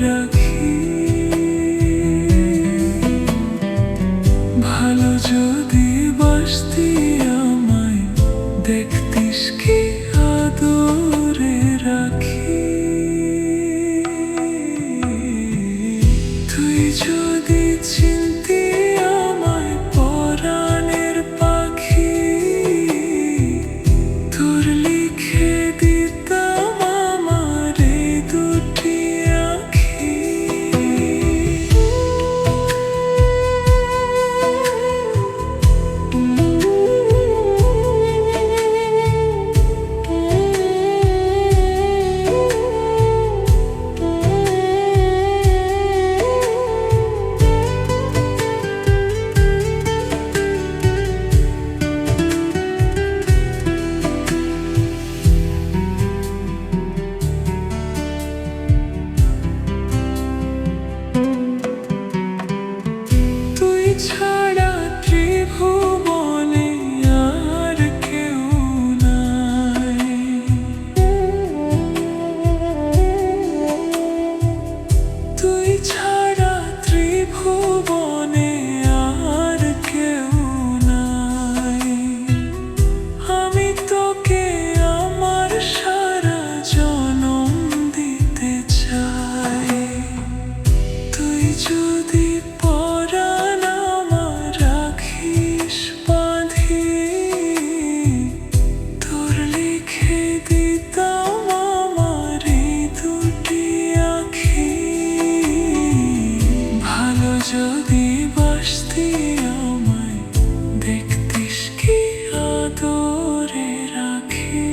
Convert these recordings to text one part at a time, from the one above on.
রাখি। ভালো যদি বাসতি আমায় দেখতিস কি আদরে রাখি। তুই যদি চিনতি আমায় পরাণের পাখি, তোর লিখে দিতাম আমার এই দুটি আঁখি। ছাড়া ত্রিভুবনে আর কেউ নাই। তুই ছাড়া ত্রিভুবনে আর কেউ নাই। আমি তোকে আমার সারা জনম দিতে চাই। তুই যদি যদি বাসতি আমায় দেখতিস কি আদরে রাখি।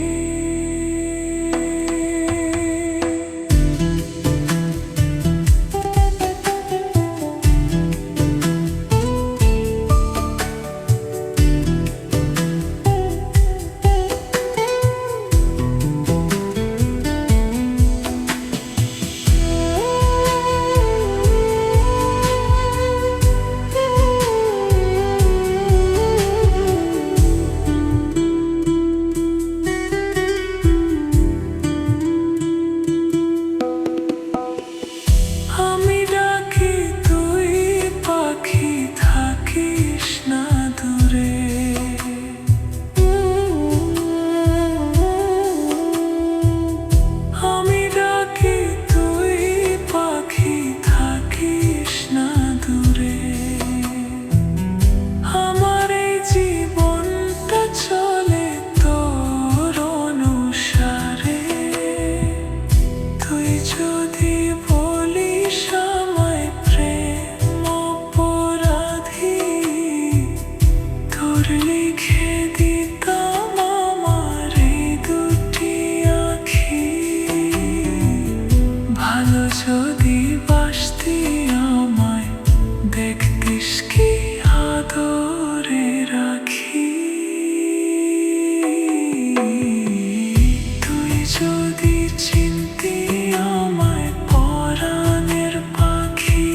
যদি বলিস আমায় প্রেম অপরাধী, তোর লিখে দিতাম আমার এই দুটি আঁখি। ভালো যদি বাসতি আমায় দেখতিস কি আদরে রাখি। তুই যদি চিনতি আমায় পরাণের পাখি,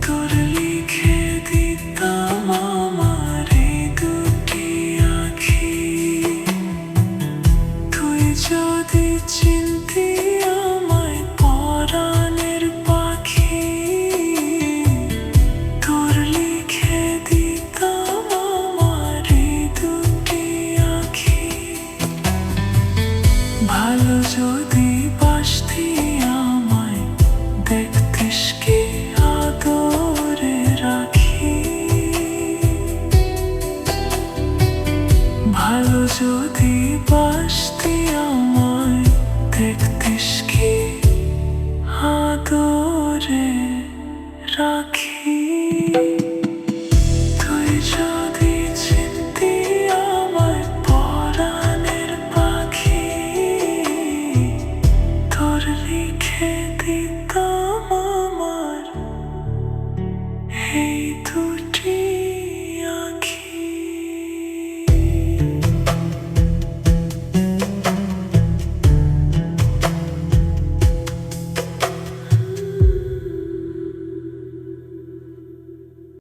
তোর লিখে দিতাম আমার এই দুটি আঁখি। তুই যদি চিনতি আমায় পরাণের পাখি, তোর লিখে দিতাম আমার এই দুটি আঁখি। ভালো যদি বাসতি আমায় দেখতিস কি আদরে রাখি। ভালো যদি বাসতি আমায় দেখতিস কি আদরে রাখি।